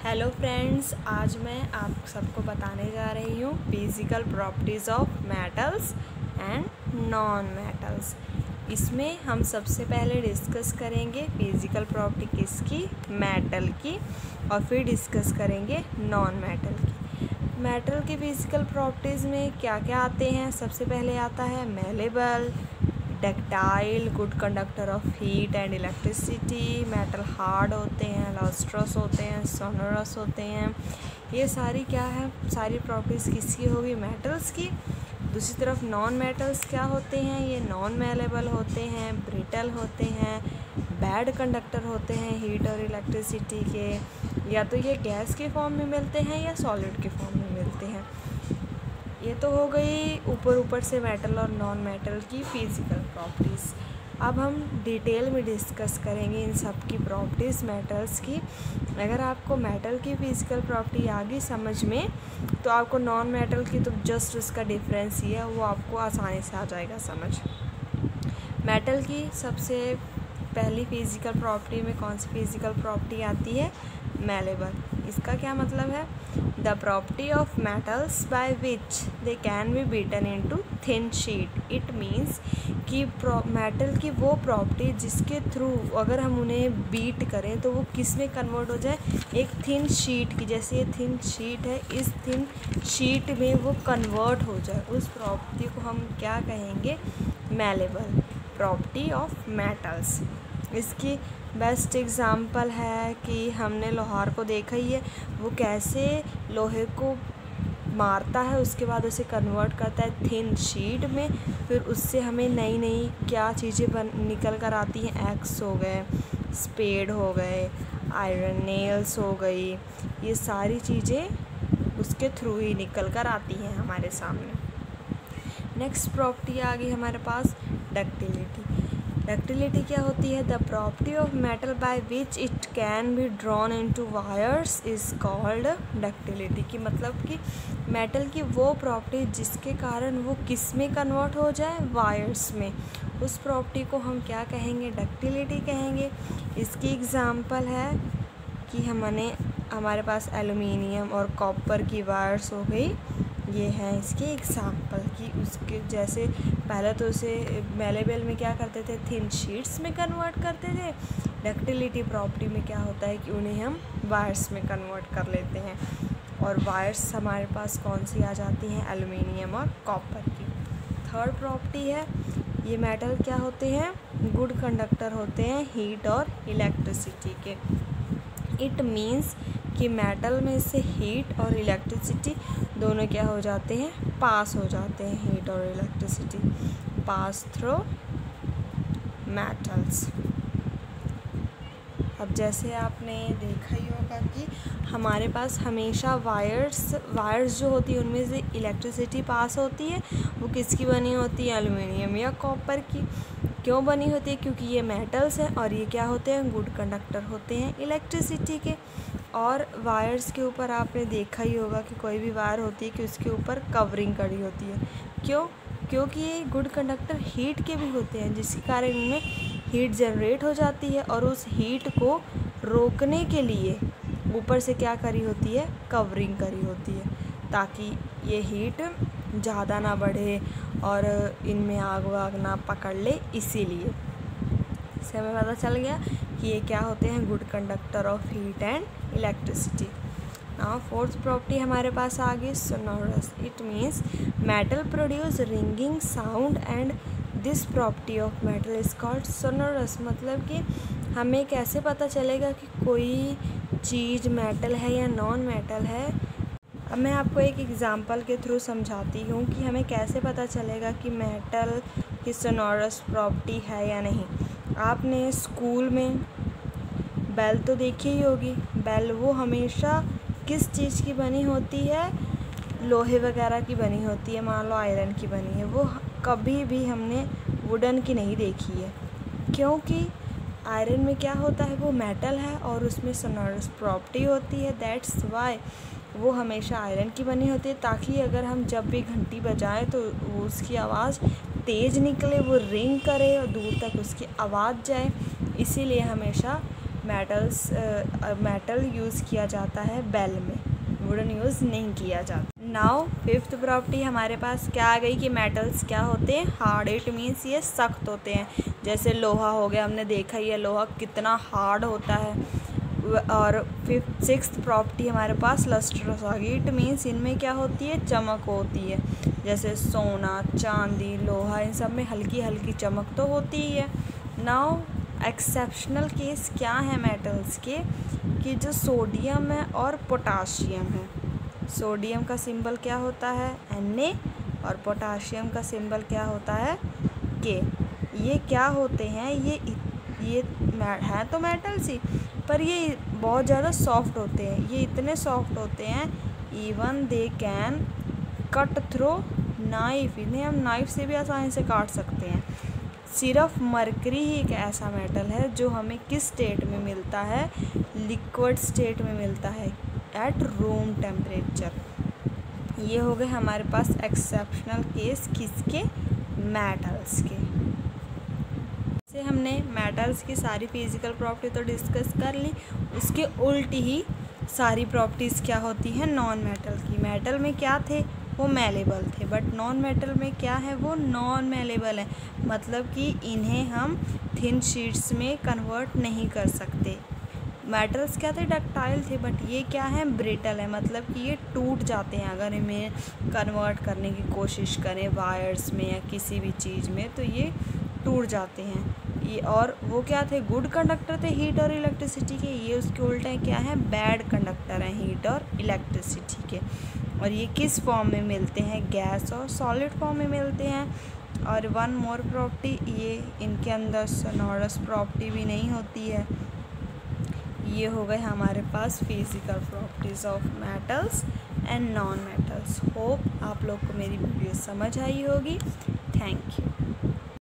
Hello friends, आज मैं आप सबको बताने जा रही हूँ physical properties of metals and non metals. इसमें हम सबसे पहले डिस्कस करेंगे फिज़िकल प्रॉपर्टी किसकी, मेटल की, और फिर डिस्कस करेंगे नॉन मेटल की। मेटल की फिज़िकल प्रॉपर्टीज़ में क्या क्या आते हैं? सबसे पहले आता है malleable, ductile, good conductor of heat and electricity. Metal hard होते हैं, लस्ट्रस होते हैं, सोनरस होते हैं। ये सारी क्या है, सारी प्रॉपर्टीज़ किसकी होगी? मेटल्स की। दूसरी तरफ नॉन मेटल्स क्या होते हैं? ये नॉन मेलेबल होते हैं, ब्रिटल होते हैं, बैड कंडक्टर होते हैं हीट और इलेक्ट्रिसिटी के। या तो ये गैस के फॉर्म में मिलते हैं या सॉलिड के फॉर्म में मिलते हैं। ये तो हो गई ऊपर से मेटल और नॉन मेटल की फ़िज़िकल प्रॉपर्टीज़। अब हम डिटेल में डिस्कस करेंगे इन सब की प्रॉपर्टीज़ मेटल्स की। अगर आपको मेटल की फ़िज़िकल प्रॉपर्टी आ गई समझ में, तो आपको नॉन मेटल की तो जस्ट उसका डिफरेंस ही है, वो आपको आसानी से आ जाएगा समझ। मेटल की सबसे पहली फ़िज़िकल प्रॉपर्टी में कौन सी फ़िज़िकल प्रॉपर्टी आती है? मेलेबल। इसका क्या मतलब है? The property of metals by which they can be beaten into thin sheet. It means कि मेटल की वो प्रॉपर्टी जिसके थ्रू अगर हम उन्हें बीट करें तो वो किस में कन्वर्ट हो जाए? एक थिन शीट की। जैसे ये थिन शीट है, इस थिन शीट में वो कन्वर्ट हो जाए, उस प्रॉपर्टी को हम क्या कहेंगे? Malleable property of metals. इसकी बेस्ट एग्ज़ाम्पल है कि हमने लोहार को देखा ही है, वो कैसे लोहे को मारता है, उसके बाद उसे कन्वर्ट करता है थिन शीट में, फिर उससे हमें नई नई क्या चीज़ें निकल कर आती हैं। एक्स हो गए, स्पेड हो गए, आयरन नेल्स हो गई, ये सारी चीज़ें उसके थ्रू ही निकल कर आती हैं हमारे सामने। नेक्स्ट प्रॉपर्टी आ गई हमारे पास डक्टिलिटी। डक्टिलिटी क्या होती है? The property of metal by which it can be drawn into wires is called ductility. की मतलब कि मेटल की वो प्रॉपर्टी जिसके कारण वो किस में कन्वर्ट हो जाए? वायर्स में। उस प्रॉपर्टी को हम क्या कहेंगे? डक्टिलिटी कहेंगे। इसकी एग्ज़ाम्पल है कि हमारे पास एलुमिनियम और कॉपर की वायर्स हो गई, ये हैं इसके एग्ज़ाम्पल। कि उसके जैसे पहले तो उसे मेलेबल में क्या करते थे? थिन शीट्स में कन्वर्ट करते थे। डक्टिलिटी प्रॉपर्टी में क्या होता है कि उन्हें हम वायर्स में कन्वर्ट कर लेते हैं। और वायर्स हमारे पास कौन सी आ जाती हैं? एलुमिनियम और कॉपर की। थर्ड प्रॉपर्टी है, ये मेटल क्या होते हैं? गुड कंडक्टर होते हैं हीट और इलेक्ट्रिसिटी के। इट मीन्स कि मेटल में से हीट और इलेक्ट्रिसिटी दोनों क्या हो जाते हैं? पास हो जाते हैं। हीट और इलेक्ट्रिसिटी पास थ्रू मेटल्स। अब जैसे आपने देखा ही होगा कि हमारे पास हमेशा वायर्स जो होती है उनमें से इलेक्ट्रिसिटी पास होती है, वो किसकी बनी होती है? एल्युमिनियम या कॉपर की। क्यों बनी होती है? क्योंकि ये मेटल्स हैं और ये क्या होते हैं? गुड कंडक्टर होते हैं इलेक्ट्रिसिटी के। और वायर्स के ऊपर आपने देखा ही होगा कि कोई भी वायर होती है कि उसके ऊपर कवरिंग करी होती है। क्यों? क्योंकि ये गुड कंडक्टर हीट के भी होते हैं, जिसके कारण इनमें हीट जनरेट हो जाती है और उस हीट को रोकने के लिए ऊपर से क्या करी होती है? कवरिंग करी होती है, ताकि ये हीट ज़्यादा ना बढ़े और इनमें आग वाग ना पकड़ ले। इसीलिए इससे हमें पता चल गया कि ये क्या होते हैं? Good conductor of heat and electricity. Now fourth property हमारे पास आ गई sonorous. It means metal produce ringing sound and this property of metal is called sonorous. मतलब कि हमें कैसे पता चलेगा कि कोई चीज़ मेटल है या नॉन मेटल है? अब मैं आपको एक एग्ज़ाम्पल के थ्रू समझाती हूँ कि हमें कैसे पता चलेगा कि मेटल की सोनोरस प्रॉपर्टी है या नहीं। आपने स्कूल में बेल तो देखी ही होगी। बेल वो हमेशा किस चीज़ की बनी होती है? लोहे वगैरह की बनी होती है। मान लो आयरन की बनी है, वो कभी भी हमने वुडन की नहीं देखी है, क्योंकि आयरन में क्या होता है? वो मेटल है और उसमें सोनोरस प्रॉपर्टी होती है। दैट्स वाई वो हमेशा आयरन की बनी होती है, ताकि अगर हम जब भी घंटी बजाएं तो वो उसकी आवाज़ तेज़ निकले, वो रिंग करे और दूर तक उसकी आवाज़ जाए। इसीलिए हमेशा मेटल यूज़ किया जाता है बेल में, वुडन यूज़ नहीं किया जाता। नाउ फिफ्थ प्रॉपर्टी हमारे पास क्या आ गई कि मेटल्स क्या होते हैं, हार्ड। इट मीन्स ये सख्त होते हैं। जैसे लोहा हो गया, हमने देखा ही है लोहा कितना हार्ड होता है। और सिक्स्थ प्रॉपर्टी हमारे पास लस्ट्रस आ गई। इट मीन्स इनमें क्या होती है, चमक होती है। जैसे सोना, चांदी, लोहा, इन सब में हल्की हल्की चमक तो होती ही है। नाउ एक्सेप्शनल केस क्या है मेटल्स के, कि जो सोडियम है और पोटाशियम है। सोडियम का सिंबल क्या होता है, Na, और पोटाशियम का सिंबल क्या होता है, K। ये क्या होते हैं, ये हैं तो मेटल्स ही, पर ये बहुत ज़्यादा सॉफ्ट होते हैं। ये इतने सॉफ्ट होते हैं, even they can cut through knife. इन्हें हम नाइफ से भी आसानी से काट सकते हैं। सिर्फ मरकरी ही एक ऐसा मेटल है जो हमें किस स्टेट में मिलता है, लिक्विड स्टेट में मिलता है, एट रूम टेम्परेचर। ये हो गए हमारे पास एक्सेप्शनल केस किसके, मेटल्स के। से हमने मेटल्स की सारी फिजिकल प्रॉपर्टी तो डिस्कस कर ली, उसके उल्टी ही सारी प्रॉपर्टीज़ क्या होती हैं नॉन मेटल की। मेटल में क्या थे, वो मेलेबल थे, बट नॉन मेटल में क्या है, वो नॉन मेलेबल है। मतलब कि इन्हें हम थिन शीट्स में कन्वर्ट नहीं कर सकते। मेटल्स क्या थे, डक्टाइल थे, बट ये क्या है, ब्रिटल है। मतलब कि ये टूट जाते हैं अगर इन्हें कन्वर्ट करने की कोशिश करें वायर्स में या किसी भी चीज़ में, तो ये टूट जाते हैं। ये और वो क्या थे, गुड कंडक्टर थे हीट और इलेक्ट्रिसिटी के। ये उसके उल्टे क्या है, बैड कंडक्टर हैं हीट और इलेक्ट्रिसिटी के। और ये किस फॉर्म में मिलते हैं, गैस और सॉलिड फॉर्म में मिलते हैं। और वन मोर प्रॉपर्टी, ये इनके अंदर सोनोरस प्रॉपर्टी भी नहीं होती है। ये हो गए हमारे पास physical properties of metals and non metals. Hope आप लोग को मेरी वीडियो समझ आई होगी। Thank you.